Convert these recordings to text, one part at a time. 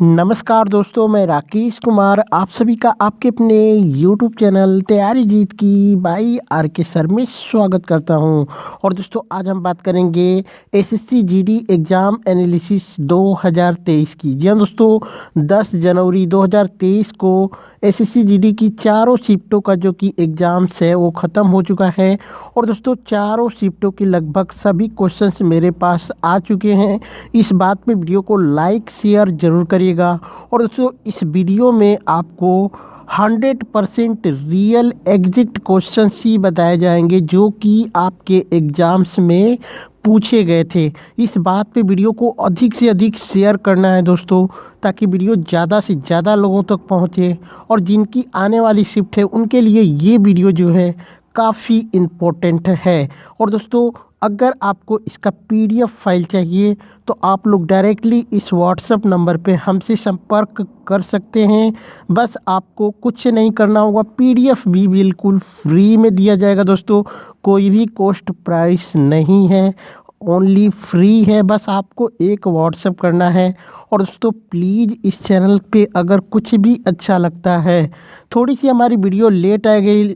नमस्कार दोस्तों, मैं राकेश कुमार आप सभी का आपके अपने YouTube चैनल तैयारी जीत की बाई आर के सर में स्वागत करता हूं। और दोस्तों आज हम बात करेंगे एसएससी जीडी एग्ज़ाम एनालिसिस 2023 की। जी हाँ दोस्तों, 10 जनवरी 2023 को एसएससी जीडी की चारों शिफ्टों का जो कि एग्ज़ाम्स है वो ख़त्म हो चुका है। और दोस्तों चारों शिफ्टों के लगभग सभी क्वेश्चंस मेरे पास आ चुके हैं। इस बात पे वीडियो को लाइक शेयर ज़रूर करिएगा। और दोस्तों इस वीडियो में आपको 100% रियल एग्जैक्ट क्वेश्चंस ही बताए जाएंगे जो कि आपके एग्ज़ाम्स में पूछे गए थे। इस बात पे वीडियो को अधिक से अधिक शेयर करना है दोस्तों, ताकि वीडियो ज़्यादा से ज़्यादा लोगों तक पहुँचे। और जिनकी आने वाली शिफ्ट है उनके लिए ये वीडियो जो है काफ़ी इम्पोर्टेंट है। और दोस्तों अगर आपको इसका पीडीएफ फाइल चाहिए तो आप लोग डायरेक्टली इस व्हाट्सएप नंबर पे हमसे संपर्क कर सकते हैं। बस आपको कुछ नहीं करना होगा, पीडीएफ भी बिल्कुल फ्री में दिया जाएगा दोस्तों, कोई भी कॉस्ट प्राइस नहीं है, ओनली फ्री है। बस आपको एक व्हाट्सएप करना है। और दोस्तों प्लीज़ इस चैनल पे अगर कुछ भी अच्छा लगता है, थोड़ी सी हमारी वीडियो लेट आ गई,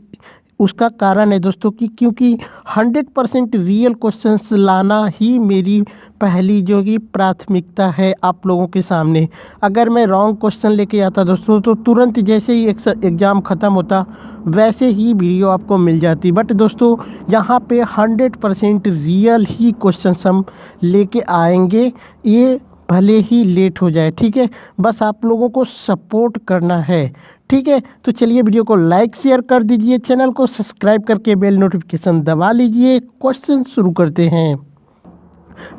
उसका कारण है दोस्तों कि क्योंकि 100% रियल क्वेश्चंस लाना ही मेरी पहली जो कि प्राथमिकता है आप लोगों के सामने। अगर मैं रॉन्ग क्वेश्चन लेके आता दोस्तों तो तुरंत जैसे ही एग्ज़ाम ख़त्म होता वैसे ही वीडियो आपको मिल जाती। बट दोस्तों यहाँ पे 100% रियल ही क्वेश्चंस हम लेके आएंगे, ये भले ही लेट हो जाए, ठीक है। बस आप लोगों को सपोर्ट करना है, ठीक है। तो चलिए वीडियो को लाइक शेयर कर दीजिए, चैनल को सब्सक्राइब करके बेल नोटिफिकेशन दबा लीजिए। क्वेश्चन शुरू करते हैं।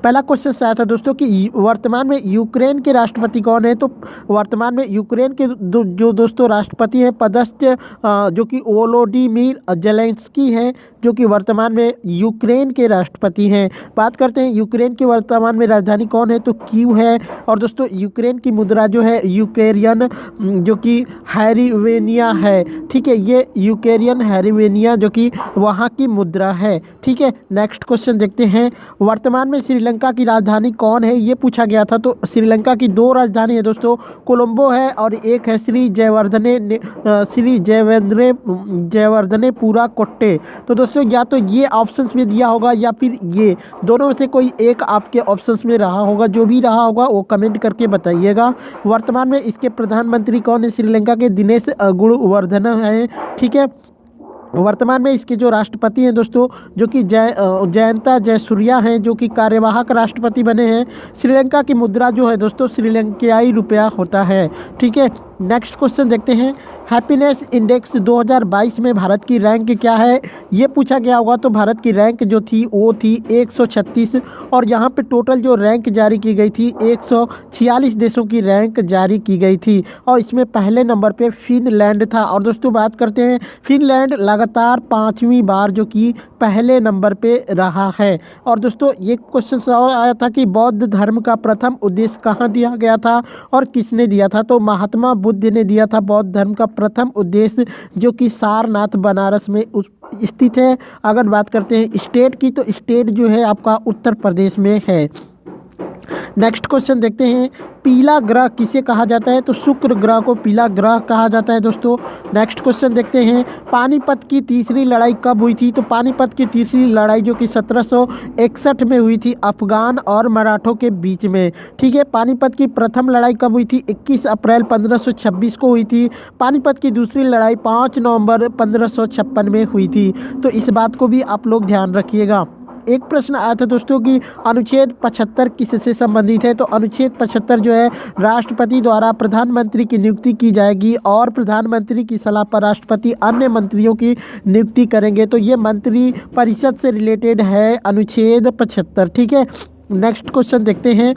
पहला क्वेश्चन आया था दोस्तों कि वर्तमान में यूक्रेन के राष्ट्रपति कौन है। तो वर्तमान में यूक्रेन के जो दोस्तों राष्ट्रपति हैं पदस्थ जो कि वोलोडिमीर जेलेंस्की है, जो कि वर्तमान में यूक्रेन के राष्ट्रपति हैं। बात करते हैं यूक्रेन के वर्तमान में राजधानी कौन है, तो कीव है। और दोस्तों यूक्रेन की मुद्रा जो है यूक्रेनियन जो कि हैरिवेनिया है, ठीक है। ये यूक्रेनियन हैरिवेनिया जो कि वहाँ की मुद्रा है, ठीक है। नेक्स्ट क्वेश्चन देखते हैं। वर्तमान में श्रीलंका की राजधानी कौन है, ये पूछा गया था। तो श्रीलंका की दो राजधानी है दोस्तों, कोलंबो है और एक है श्री जयवर्धनेपुरा कोट्टे। तो दोस्तों या तो ये ऑप्शंस में दिया होगा या फिर ये दोनों में से कोई एक आपके ऑप्शंस में रहा होगा। जो भी रहा होगा वो कमेंट करके बताइएगा। वर्तमान में इसके प्रधानमंत्री कौन है, श्रीलंका के दिनेश गुणवर्धन है, ठीक है। वर्तमान में इसके जो राष्ट्रपति हैं दोस्तों जो कि जयंता जयसूर्या हैं, जो कि कार्यवाहक राष्ट्रपति बने हैं। श्रीलंका की मुद्रा जो है दोस्तों श्रीलंकाई रुपया होता है, ठीक है। नेक्स्ट क्वेश्चन देखते हैं। हैप्पीनेस इंडेक्स 2022 में भारत की रैंक क्या है, ये पूछा गया होगा। तो भारत की रैंक जो थी वो थी 136। और यहाँ पे टोटल जो रैंक जारी की गई थी 146 देशों की रैंक जारी की गई थी। और इसमें पहले नंबर पे फिनलैंड था। और दोस्तों बात करते हैं, फिनलैंड लगातार 5वीं बार जो कि पहले नंबर पे रहा है। और दोस्तों ये क्वेश्चन आया था कि बौद्ध धर्म का प्रथम उद्देश्य कहाँ दिया गया था और किसने दिया था। तो महात्मा बुद्ध ने दिया था बौद्ध धर्म का प्रथम उद्देश्य, जो कि सारनाथ बनारस में स्थित है। अगर बात करते हैं स्टेट की, तो स्टेट जो है आपका उत्तर प्रदेश में है। नेक्स्ट क्वेश्चन देखते हैं। पीला ग्रह किसे कहा जाता है, तो शुक्र ग्रह को पीला ग्रह कहा जाता है दोस्तों। नेक्स्ट क्वेश्चन देखते हैं। पानीपत की तीसरी लड़ाई कब हुई थी, तो पानीपत की तीसरी लड़ाई जो कि 1761 में हुई थी अफगान और मराठों के बीच में, ठीक है। पानीपत की प्रथम लड़ाई कब हुई थी, 21 अप्रैल 1526 को हुई थी। पानीपत की दूसरी लड़ाई 5 नवंबर 1556 में हुई थी। तो इस बात को भी आप लोग ध्यान रखिएगा। एक प्रश्न आया था दोस्तों कि अनुच्छेद 75 किससे संबंधित है। तो अनुच्छेद 75 जो है राष्ट्रपति द्वारा प्रधानमंत्री की नियुक्ति की जाएगी और प्रधानमंत्री की सलाह पर राष्ट्रपति अन्य मंत्रियों की नियुक्ति करेंगे। तो ये मंत्री परिषद से रिलेटेड है अनुच्छेद 75, ठीक है। नेक्स्ट क्वेश्चन देखते हैं।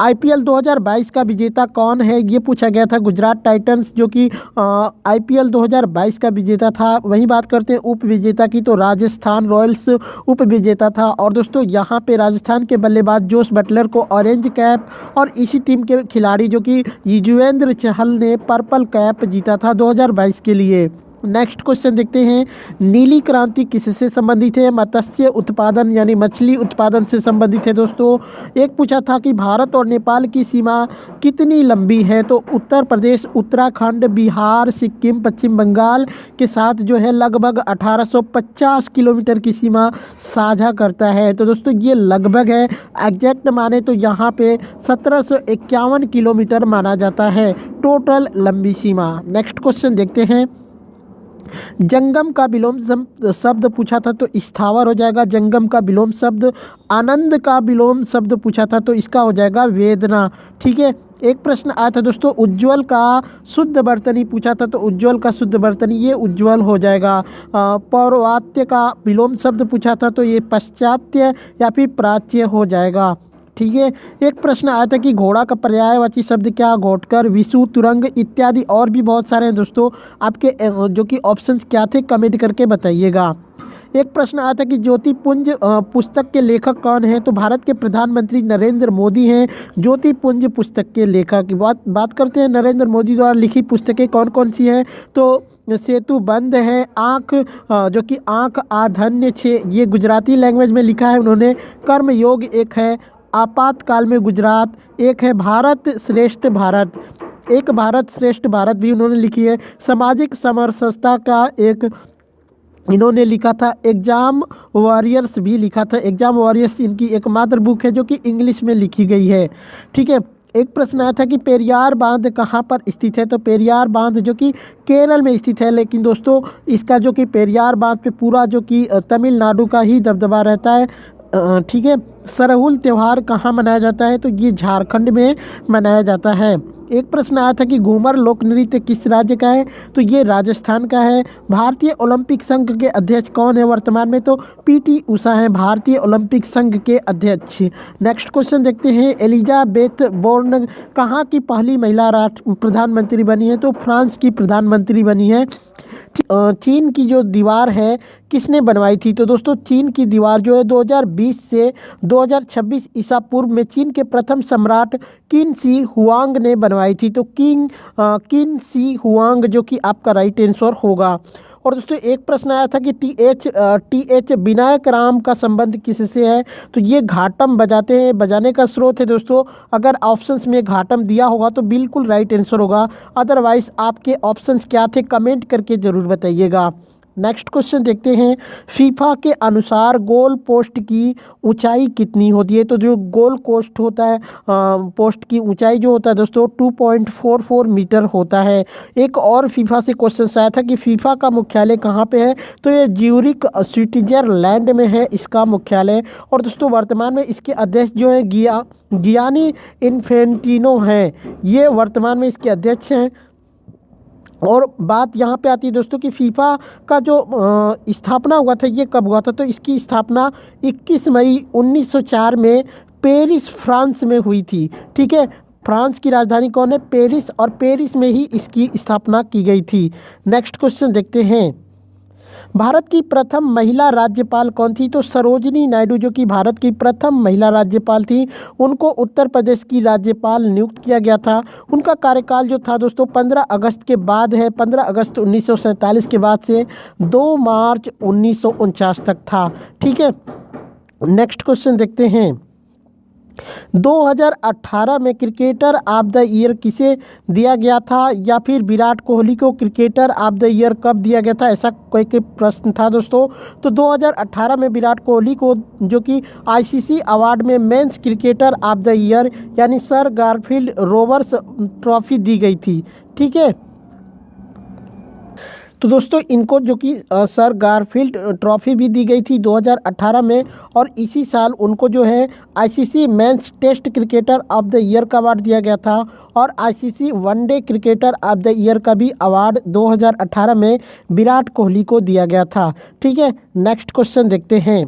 आईपीएल 2022 का विजेता कौन है, ये पूछा गया था। गुजरात टाइटंस जो कि आईपीएल 2022 का विजेता था। वहीं बात करते हैं उप विजेता की, तो राजस्थान रॉयल्स उप विजेता था। और दोस्तों यहाँ पे राजस्थान के बल्लेबाज जोस बटलर को ऑरेंज कैप और इसी टीम के खिलाड़ी जो कि युजवेंद्र चहल ने पर्पल कैप जीता था 2022 के लिए। नेक्स्ट क्वेश्चन देखते हैं, नीली क्रांति किससे संबंधित है? मत्स्य उत्पादन यानी मछली उत्पादन से संबंधित है दोस्तों। एक पूछा था कि भारत और नेपाल की सीमा कितनी लंबी है? तो उत्तर प्रदेश, उत्तराखंड, बिहार, सिक्किम, पश्चिम बंगाल के साथ जो है लगभग 1850 किलोमीटर की सीमा साझा करता है। तो दोस्तों ये लगभग है, एग्जैक्ट माने तो यहाँ पे 1751 किलोमीटर माना जाता है टोटल लंबी सीमा। नेक्स्ट क्वेश्चन देखते हैं, जंगम का विलोम शब्द पूछा था तो स्थावर हो जाएगा जंगम का विलोम शब्द। आनंद का विलोम शब्द पूछा था तो इसका हो जाएगा वेदना। ठीक है, एक प्रश्न आया था दोस्तों, उज्ज्वल का शुद्ध वर्तनी पूछा था तो उज्ज्वल का शुद्ध वर्तनी ये उज्ज्वल हो जाएगा। पौर्वात्य का विलोम शब्द पूछा था तो ये पश्चात्य या फिर प्राच्य हो जाएगा। ठीक है, एक प्रश्न आया था कि घोड़ा का पर्यायवाची शब्द क्या? घोटकर, विषु, तुरंग इत्यादि और भी बहुत सारे हैं दोस्तों। आपके जो कि ऑप्शंस क्या थे कमेंट करके बताइएगा। एक प्रश्न आया था कि ज्योतिपुंज पुस्तक के लेखक कौन है? तो भारत के प्रधानमंत्री नरेंद्र मोदी हैं ज्योतिपुंज पुस्तक के लेखक की। बात करते हैं नरेंद्र मोदी द्वारा लिखी पुस्तकें कौन कौन सी हैं। तो सेतु बंद है, आँख जो कि आँख आधन्य छे ये गुजराती लैंग्वेज में लिखा है उन्होंने। कर्म योग एक है, आपातकाल में गुजरात एक है, भारत श्रेष्ठ भारत, एक भारत श्रेष्ठ भारत भी उन्होंने लिखी है। सामाजिक समरसता का एक इन्होंने लिखा था। एग्जाम वॉरियर्स भी लिखा था। एग्जाम वॉरियर्स इनकी एकमात्र बुक है जो कि इंग्लिश में लिखी गई है। ठीक है, एक प्रश्न आया था कि पेरियार बांध कहाँ पर स्थित है? तो पेरियार बांध जो कि केरल में स्थित है, लेकिन दोस्तों इसका जो कि पेरियार बांध पे पूरा जो कि तमिलनाडु का ही दबदबा रहता है। ठीक है, सरहुल त्यौहार कहाँ मनाया जाता है? तो ये झारखंड में मनाया जाता है। एक प्रश्न आया था कि घूमर लोक नृत्य किस राज्य का है? तो ये राजस्थान का है। भारतीय ओलंपिक संघ के अध्यक्ष कौन है वर्तमान में? तो पीटी उषा है भारतीय ओलंपिक संघ के अध्यक्ष। नेक्स्ट क्वेश्चन देखते हैं, एलिजाबेथ बोर्न कहाँ की पहली महिला राष्ट्र प्रधानमंत्री बनी है? तो फ्रांस की प्रधानमंत्री बनी है। चीन की जो दीवार है किसने बनवाई थी? तो दोस्तों चीन की दीवार जो है 2020 से 2026 ईसा पूर्व में चीन के प्रथम सम्राट किन शी हुआंग ने बनवाई थी। तो किन शी हुआंग जो कि आपका राइट आंसर होगा। और दोस्तों एक प्रश्न आया था कि टी एच विनायक राम का संबंध किससे है? तो ये घाटम बजाने का स्रोत है दोस्तों। अगर ऑप्शंस में घाटम दिया होगा तो बिल्कुल राइट आंसर होगा, अदरवाइज आपके ऑप्शंस क्या थे कमेंट करके ज़रूर बताइएगा। नेक्स्ट क्वेश्चन देखते हैं, फीफा के अनुसार गोल पोस्ट की ऊंचाई कितनी होती है? तो जो गोल पोस्ट होता है पोस्ट की ऊंचाई जो होता है दोस्तों 2.44 मीटर होता है। एक और फीफा से क्वेश्चन आया था कि फीफा का मुख्यालय कहाँ पे है? तो ये ज्यूरिक स्विट्जरलैंड में है इसका मुख्यालय। और दोस्तों वर्तमान में इसके अध्यक्ष जो है गियानी इन्फेंटिनो हैं, ये वर्तमान में इसके अध्यक्ष हैं। और बात यहाँ पे आती है दोस्तों कि फीफा का जो स्थापना हुआ था ये कब हुआ था? तो इसकी स्थापना 21 मई 1904 में पेरिस फ्रांस में हुई थी। ठीक है, फ्रांस की राजधानी कौन है? पेरिस, और पेरिस में ही इसकी स्थापना की गई थी। नेक्स्ट क्वेश्चन देखते हैं, भारत की प्रथम महिला राज्यपाल कौन थी? तो सरोजिनी नायडू जो कि भारत की प्रथम महिला राज्यपाल थी, उनको उत्तर प्रदेश की राज्यपाल नियुक्त किया गया था। उनका कार्यकाल जो था दोस्तों 15 अगस्त के बाद है, 15 अगस्त 1947 के बाद से 2 मार्च 1949 तक था। ठीक है, नेक्स्ट क्वेश्चन देखते हैं, 2018 में क्रिकेटर ऑफ द ईयर किसे दिया गया था? या फिर विराट कोहली को क्रिकेटर ऑफ द ईयर कब दिया गया था? ऐसा कोई प्रश्न था दोस्तों। तो 2018 में विराट कोहली को जो कि आईसीसी अवार्ड में men's cricketer of the year यानी सर गारफील्ड रोवर्स ट्रॉफी दी गई थी। ठीक है, तो दोस्तों इनको जो कि सर गारफील्ड ट्रॉफी भी दी गई थी 2018 में। और इसी साल उनको जो है ICC men's test cricketer of the year का अवार्ड दिया गया था। और ICC one day cricketer of the year का भी अवार्ड 2018 में विराट कोहली को दिया गया था। ठीक है, नेक्स्ट क्वेश्चन देखते हैं,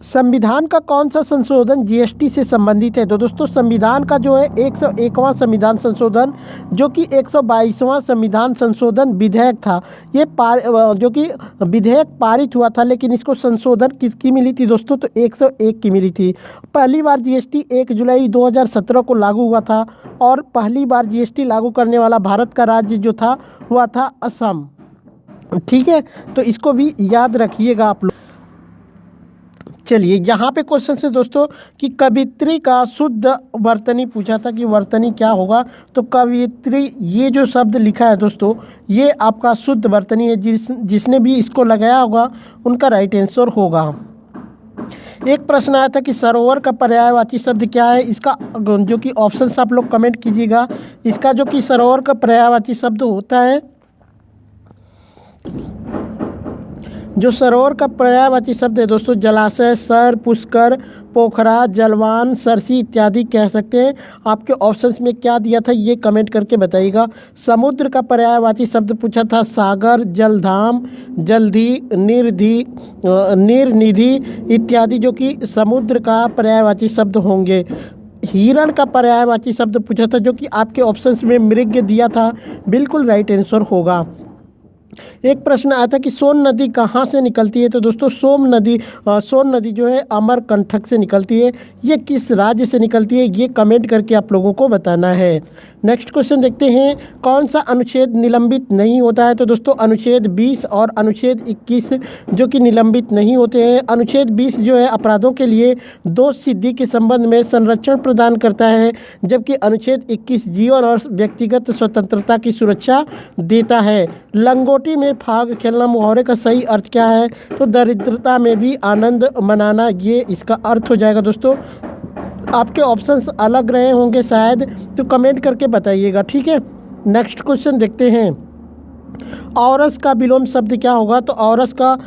संविधान का कौन सा संशोधन जीएसटी से संबंधित है? तो दोस्तों संविधान का जो है 101वां संविधान संशोधन, जो कि 122वां संविधान संशोधन विधेयक था, ये जो कि विधेयक पारित हुआ था, लेकिन इसको संशोधन किसकी मिली थी दोस्तों? तो 101 की मिली थी। पहली बार जीएसटी 1 जुलाई 2017 को लागू हुआ था, और पहली बार जीएसटी लागू करने वाला भारत का राज्य जो था हुआ था असम। ठीक है, तो इसको भी याद रखिएगा आप लोग। चलिए, यहाँ पे क्वेश्चन है दोस्तों कि कवित्री का शुद्ध वर्तनी पूछा था कि वर्तनी क्या होगा। तो कवित्री, ये जो शब्द लिखा है दोस्तों, ये आपका शुद्ध वर्तनी है। जिसने भी इसको लगाया होगा उनका राइट आंसर होगा। एक प्रश्न आया था कि सरोवर का पर्यायवाची शब्द क्या है? इसका जो कि ऑप्शंस आप लोग कमेंट कीजिएगा। इसका जो कि सरोवर का पर्यायवाची शब्द होता है, जो सरोवर का पर्यायवाची शब्द है दोस्तों, जलाशय, सर, पुष्कर, पोखरा, जलवान, सरसी इत्यादि कह सकते हैं। आपके ऑप्शंस में क्या दिया था ये कमेंट करके बताइएगा। समुद्र का पर्यायवाची शब्द पूछा था सागर, जलधाम, जलधि, निर्निधि इत्यादि, जो कि समुद्र का पर्यायवाची शब्द होंगे। हिरण का पर्यायवाची शब्द पूछा था, जो कि आपके ऑप्शंस में मृग दिया था, बिल्कुल राइट आंसर होगा। एक प्रश्न आया था कि सोन नदी कहाँ से निकलती है? तो दोस्तों सोन नदी जो है अमरकंटक से निकलती है। ये किस राज्य से निकलती है ये कमेंट करके आप लोगों को बताना है। नेक्स्ट क्वेश्चन देखते हैं, कौन सा अनुच्छेद निलंबित नहीं होता है? तो दोस्तों अनुच्छेद 20 और अनुच्छेद 21 जो कि निलंबित नहीं होते हैं। अनुच्छेद 20 जो है अपराधों के लिए दोष सिद्धि के संबंध में संरक्षण प्रदान करता है, जबकि अनुच्छेद 21 जीवन और व्यक्तिगत स्वतंत्रता की सुरक्षा देता है। लंगोटी में फाग खेलना मुहावरे का सही अर्थ क्या है? तो दरिद्रता में भी आनंद मनाना, ये इसका अर्थ हो जाएगा दोस्तों। आपके ऑप्शंस अलग रहे होंगे शायद, तो कमेंट करके बताइएगा, ठीक है। नेक्स्ट क्वेश्चन देखते हैं, औरस का विलोम शब्द क्या होगा? तो औरस का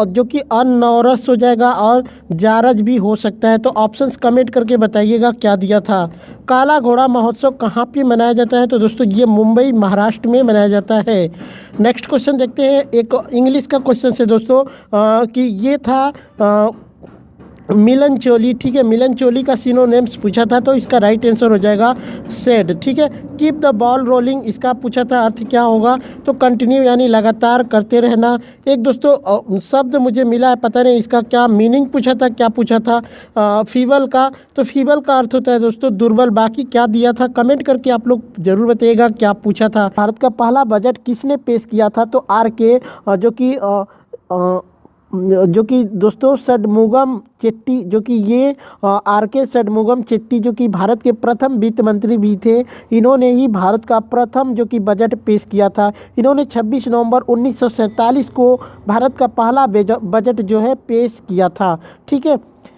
जो कि अनौरस हो जाएगा, और जारज भी हो सकता है। तो ऑप्शंस कमेंट करके बताइएगा क्या दिया था। काला घोड़ा महोत्सव कहाँ पे मनाया जाता है? तो दोस्तों ये मुंबई महाराष्ट्र में मनाया जाता है। नेक्स्ट क्वेश्चन देखते हैं, एक इंग्लिश का क्वेश्चन है दोस्तों कि ये था मिलन चोली। ठीक है, मिलन चोली का सिनोनिम्स पूछा था, तो इसका राइट आंसर हो जाएगा सेड। ठीक है, कीप द बॉल रोलिंग, इसका पूछा था अर्थ क्या होगा? तो कंटिन्यू यानी लगातार करते रहना। एक दोस्तों शब्द मुझे मिला है, पता नहीं इसका क्या मीनिंग पूछा था, क्या पूछा था फीबल का। तो फीबल का अर्थ होता है दोस्तों दुर्बल। बाकी क्या दिया था कमेंट करके आप लोग जरूर बताइएगा क्या पूछा था। भारत का पहला बजट किसने पेश किया था? तो आर के जो कि दोस्तों षडमुगम चेट्टी, जो कि ये आर के षडमुगम चेट्टी जो कि भारत के प्रथम वित्त मंत्री भी थे, इन्होंने ही भारत का प्रथम जो कि बजट पेश किया था। इन्होंने 26 नवंबर 1947 को भारत का पहला बजट जो है पेश किया था। ठीक है,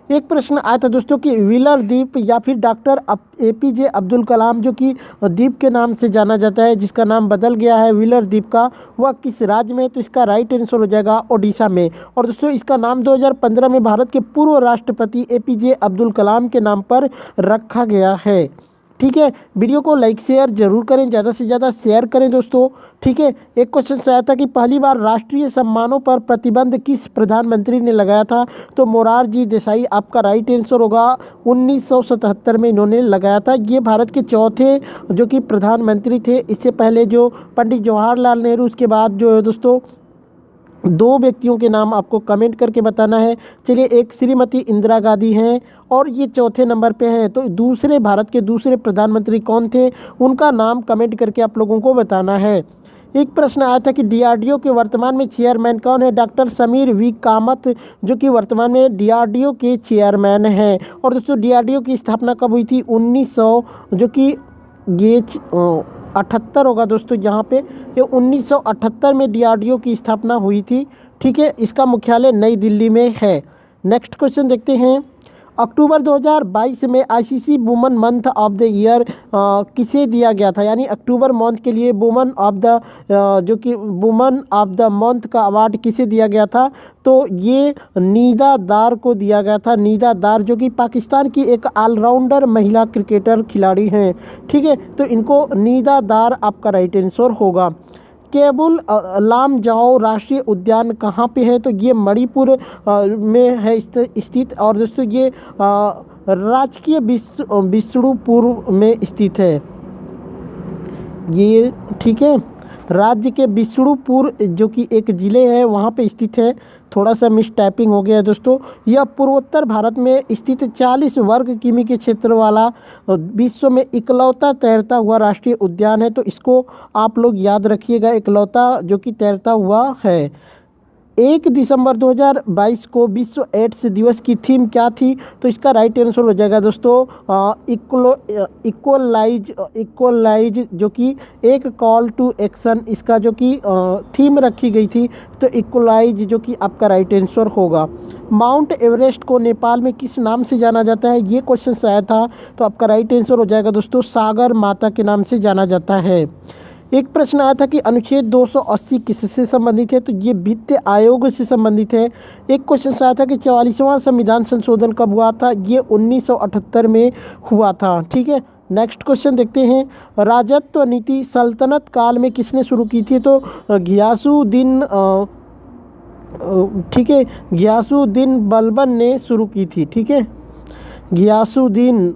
एक प्रश्न आया था दोस्तों कि व्हीलर द्वीप या फिर डॉक्टर एपीजे अब्दुल कलाम, जो कि द्वीप के नाम से जाना जाता है, जिसका नाम बदल गया है व्हीलर द्वीप का, वह किस राज्य में है? तो इसका राइट आंसर हो जाएगा ओडिशा में। और दोस्तों इसका नाम 2015 में भारत के पूर्व राष्ट्रपति एपीजे अब्दुल कलाम के नाम पर रखा गया है। ठीक है, वीडियो को लाइक शेयर जरूर करें, ज़्यादा से ज़्यादा शेयर करें दोस्तों। ठीक है, एक क्वेश्चन आया था कि पहली बार राष्ट्रीय सम्मानों पर प्रतिबंध किस प्रधानमंत्री ने लगाया था? तो मोरारजी देसाई आपका राइट आंसर होगा। 1977 में इन्होंने लगाया था। ये भारत के चौथे जो कि प्रधानमंत्री थे। इससे पहले जो पंडित जवाहरलाल नेहरू, उसके बाद जो है दोस्तों दो व्यक्तियों के नाम आपको कमेंट करके बताना है। चलिए, एक श्रीमती इंदिरा गांधी हैं और ये चौथे नंबर पे हैं। तो दूसरे भारत के दूसरे प्रधानमंत्री कौन थे, उनका नाम कमेंट करके आप लोगों को बताना है। एक प्रश्न आया था कि डीआरडीओ के वर्तमान में चेयरमैन कौन है? डॉक्टर समीर वी कामत जो कि वर्तमान में डीआरडीओ के चेयरमैन हैं। और दोस्तों डीआरडीओ की स्थापना कब हुई थी? 1900 जो कि ये 78 होगा दोस्तों, यहाँ पे ये 1978 में डीआरडीओ की स्थापना हुई थी। ठीक है, इसका मुख्यालय नई दिल्ली में है। नेक्स्ट क्वेश्चन देखते हैं, अक्टूबर 2022 में ICC women month of the year किसे दिया गया था? यानी अक्टूबर मंथ के लिए वुमेन ऑफ द जो कि वुमेन ऑफ द मंथ का अवार्ड किसे दिया गया था? तो ये नीदा दार को दिया गया था। नीदा दार जो कि पाकिस्तान की एक ऑलराउंडर महिला क्रिकेटर खिलाड़ी हैं। ठीक है, तो इनको नीदा दार आपका राइट आंसर होगा। केबुल लामजाओ राष्ट्रीय उद्यान कहाँ पे है? तो ये मणिपुर में है स्थित। और दोस्तों ये राजकीय विष्णुपुर में स्थित है ये, ठीक है। राज्य के विष्णुपुर जो कि एक ज़िले है वहाँ पे स्थित है। थोड़ा सा मिस टाइपिंग हो गया है दोस्तों। यह पूर्वोत्तर भारत में स्थित 40 वर्ग किमी के क्षेत्र वाला विश्व में इकलौता तैरता हुआ राष्ट्रीय उद्यान है। तो इसको आप लोग याद रखिएगा, इकलौता जो कि तैरता हुआ है। 1 दिसंबर 2022 को विश्व एड्स दिवस की थीम क्या थी? तो इसका राइट आंसर हो जाएगा दोस्तों इक्वलाइज जो कि एक कॉल टू एक्शन, इसका जो कि थीम रखी गई थी। तो इक्वलाइज जो कि आपका राइट आंसर होगा। माउंट एवरेस्ट को नेपाल में किस नाम से जाना जाता है? ये क्वेश्चन आया था। तो आपका राइट आंसर हो जाएगा दोस्तों सागर माता के नाम से जाना जाता है। एक प्रश्न आया था कि अनुच्छेद 280 किससे संबंधित है? तो ये वित्त आयोग से संबंधित है। एक क्वेश्चन आया था कि 44वां संविधान संशोधन कब हुआ था? ये 1978 में हुआ था, ठीक है। नेक्स्ट क्वेश्चन देखते हैं। राजत्व नीति सल्तनत काल में किसने शुरू की थी? तो घियासुद्दीन ठीक है, घियासुद्दीन बलबन ने शुरू की थी, ठीक है। घियासुद्दीन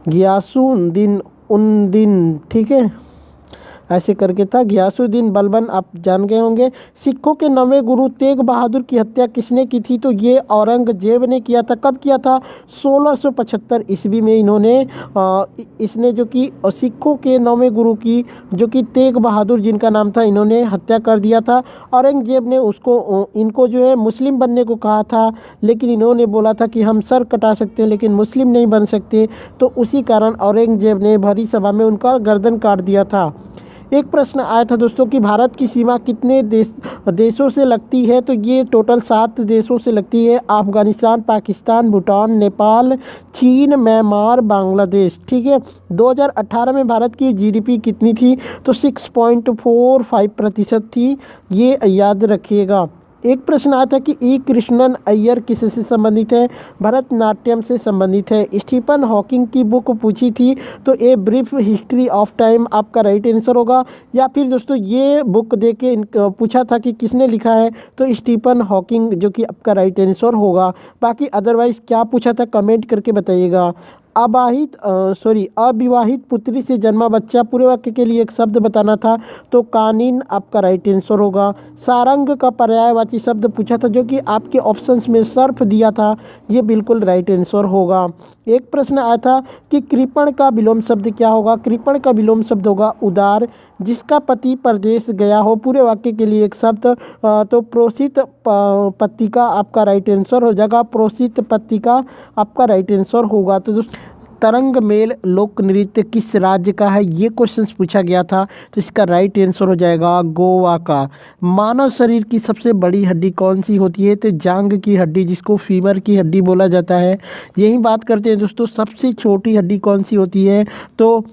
घियासुद्दीन उन दिन, ठीक है, ऐसे करके था। घियासुद्दीन बलबन आप जान गए होंगे। सिखों के 9वें गुरु तेग बहादुर की हत्या किसने की थी? तो ये औरंगजेब ने किया था। कब किया था? 1675 ईस्वी में इन्होंने इसने जो कि सिखों के 9वें गुरु की जो कि तेग बहादुर जिनका नाम था, इन्होंने हत्या कर दिया था। औरंगजेब ने इनको जो है मुस्लिम बनने को कहा था, लेकिन इन्होंने बोला था कि हम सर कटा सकते हैं लेकिन मुस्लिम नहीं बन सकते। तो उसी कारण औरंगजेब ने भरी सभा में उनका गर्दन काट दिया था। एक प्रश्न आया था दोस्तों कि भारत की सीमा कितने देशों से लगती है? तो ये टोटल 7 देशों से लगती है। अफगानिस्तान, पाकिस्तान, भूटान, नेपाल, चीन, म्यांमार, बांग्लादेश, ठीक है। 2018 में भारत की जीडीपी कितनी थी? तो 6.45% थी, ये याद रखिएगा। एक प्रश्न आया था कि ई कृष्णन अय्यर किससे संबंधित है? भरतनाट्यम से संबंधित है। स्टीफन हॉकिंग की बुक पूछी थी, तो a brief history of time आपका राइट आंसर होगा। या फिर दोस्तों ये बुक दे के पूछा था कि किसने लिखा है? तो स्टीफन हॉकिंग जो कि आपका राइट आंसर होगा। बाकी अदरवाइज क्या पूछा था कमेंट करके बताइएगा। अविवाहित पुत्री से जन्मा बच्चा, पूरे वाक्य के लिए एक शब्द बताना था। तो कानीन आपका राइट आंसर होगा। सारंग का पर्यायवाची शब्द पूछा था, जो कि आपके ऑप्शंस में सर्फ दिया था, ये बिल्कुल राइट आंसर होगा। एक प्रश्न आया था कि कृपण का विलोम शब्द क्या होगा? कृपण का विलोम शब्द होगा उदार। जिसका पति परदेश गया हो, पूरे वाक्य के लिए एक शब्द तो प्रोसित पत्रिका आपका राइट आंसर हो जाएगा। प्रोसित पत्रिका आपका राइट आंसर होगा। तो दोस्तों तरंग मेल लोक नृत्य किस राज्य का है? ये क्वेश्चन पूछा गया था, तो इसका राइट आंसर हो जाएगा गोवा का। मानव शरीर की सबसे बड़ी हड्डी कौन सी होती है? तो जांघ की हड्डी, जिसको फीमर की हड्डी बोला जाता है। यही बात करते हैं दोस्तों, सबसे छोटी हड्डी कौन सी होती है? तो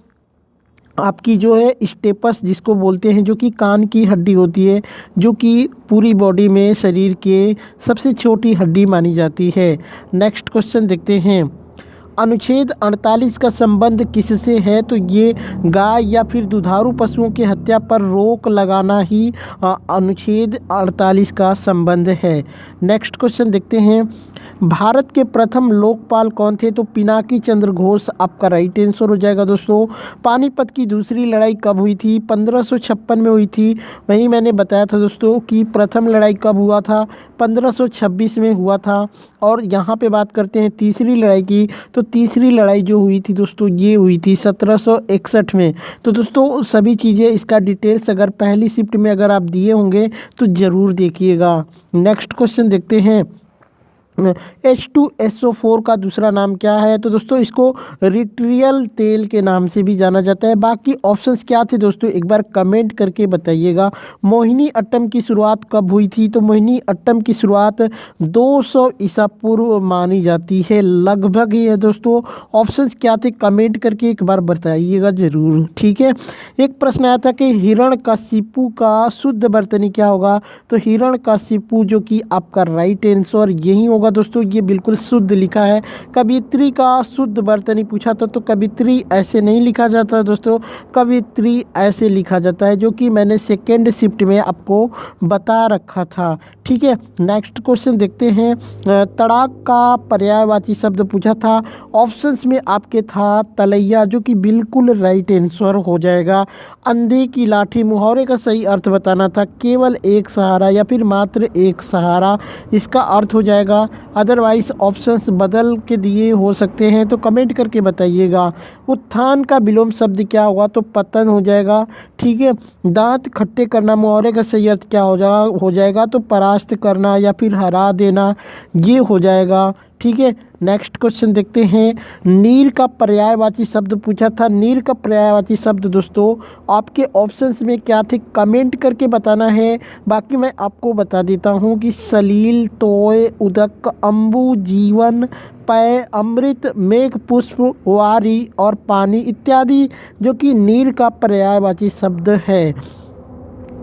आपकी जो है स्टेपस जिसको बोलते हैं, जो कि कान की हड्डी होती है, जो कि पूरी बॉडी में शरीर के सबसे छोटी हड्डी मानी जाती है। नेक्स्ट क्वेश्चन देखते हैं। अनुच्छेद 48 का संबंध किससे है? तो ये गाय या फिर दुधारू पशुओं की हत्या पर रोक लगाना ही अनुच्छेद 48 का संबंध है। नेक्स्ट क्वेश्चन देखते हैं। भारत के प्रथम लोकपाल कौन थे? तो पिनाकी चंद्र घोष आपका राइट आंसर हो जाएगा दोस्तों। पानीपत की दूसरी लड़ाई कब हुई थी? 1556 में हुई थी। वहीं मैंने बताया था दोस्तों कि प्रथम लड़ाई कब हुआ था? 1526 में हुआ था। और यहाँ पे बात करते हैं तीसरी लड़ाई की, तो तीसरी लड़ाई जो हुई थी दोस्तों, ये हुई थी 1761 में। तो दोस्तों सभी चीज़ें इसका डिटेल्स अगर पहली शिफ्ट में अगर आप दिए होंगे तो ज़रूर देखिएगा। नेक्स्ट क्वेश्चन देखते हैं। H2SO4 का दूसरा नाम क्या है? तो दोस्तों इसको रिट्रियल तेल के नाम से भी जाना जाता है। बाकी ऑप्शंस क्या थे दोस्तों, एक बार कमेंट करके बताइएगा। मोहिनी अट्टम की शुरुआत कब हुई थी? तो मोहिनी अट्टम की शुरुआत 200 ईसा पूर्व मानी जाती है, लगभग ही है दोस्तों। ऑप्शंस क्या थे कमेंट करके एक बार बताइएगा ज़रूर, ठीक है। एक प्रश्न आया था कि हिरण्यकशिपु का शुद्ध वर्तनी क्या होगा? तो हिरण्यकशिपु जो कि आपका राइट आंसर यही होगा होगा दोस्तों, ये बिल्कुल शुद्ध लिखा है। कवियत्री का शुद्ध वर्तनी पूछा था तो कवियत्री ऐसे नहीं लिखा जाता दोस्तों, कवियत्री ऐसे लिखा जाता है, जो कि मैंने सेकेंड शिफ्ट में आपको बता रखा था। ठीक है, नेक्स्ट क्वेश्चन देखते हैं। तड़ाक का पर्यायवाची शब्द पूछा था। ऑप्शंस में आपके था तलैया, जो कि बिल्कुल राइट आंसर हो जाएगा। अंधे की लाठी, मुहावरे का सही अर्थ बताना था। केवल एक सहारा या फिर मात्र एक सहारा, इसका अर्थ हो जाएगा। अदरवाइज ऑप्शंस बदल के दिए हो सकते हैं, तो कमेंट करके बताइएगा। उत्थान का विलोम शब्द क्या होगा, तो पतन हो जाएगा। ठीक है, दांत खट्टे करना, मुहावरे का सही अर्थ क्या हो जाएगा, तो परास्त करना या फिर हरा देना, ये हो जाएगा। ठीक है, नेक्स्ट क्वेश्चन देखते हैं। नीर का पर्यायवाची शब्द पूछा था। नीर का पर्यायवाची शब्द दोस्तों आपके ऑप्शंस में क्या थे, कमेंट करके बताना है। बाकी मैं आपको बता देता हूँ कि सलील, तोय, उदक, अम्बु, जीवन, पय, अमृत, मेघ, पुष्प, वारी और पानी इत्यादि, जो कि नीर का पर्यायवाची शब्द है।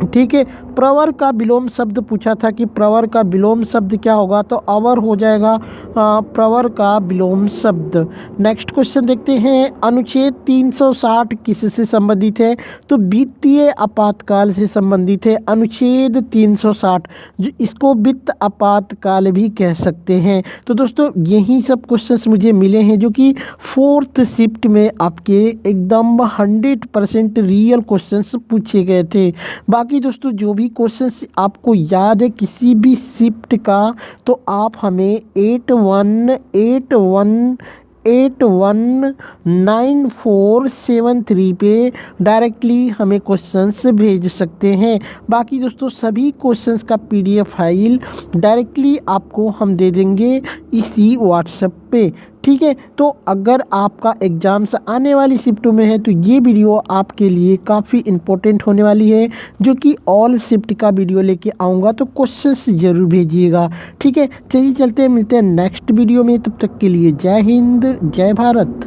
ठीक है, प्रवर का विलोम शब्द पूछा था कि प्रवर का विलोम शब्द क्या होगा, तो अवर हो जाएगा प्रवर का विलोम शब्द। नेक्स्ट क्वेश्चन देखते हैं। अनुच्छेद 360 किससे संबंधित है, तो वित्तीय आपातकाल से संबंधित है। अनुच्छेद 360, जो इसको वित्त आपातकाल भी कह सकते हैं। तो दोस्तों यही सब क्वेश्चंस मुझे मिले हैं, जो कि फोर्थ शिफ्ट में आपके एकदम 100% रियल क्वेश्चंस पूछे गए थे। बाकी दोस्तों जो भी क्वेश्चंस आपको याद है किसी भी शिफ्ट का, तो आप हमें 819473 पे डायरेक्टली हमें क्वेश्चंस भेज सकते हैं। बाकी दोस्तों सभी क्वेश्चंस का PDF फाइल डायरेक्टली आपको हम दे देंगे इसी व्हाट्सएप पे। ठीक है, तो अगर आपका एग्ज़ाम्स आने वाली शिफ्टों में है तो ये वीडियो आपके लिए काफ़ी इम्पोर्टेंट होने वाली है, जो कि ऑल शिफ्ट का वीडियो लेके आऊँगा, तो क्वेश्चंस ज़रूर भेजिएगा। ठीक है, चलिए चलते हैं, मिलते हैं नेक्स्ट वीडियो में। तब तक के लिए जय हिंद, जय भारत।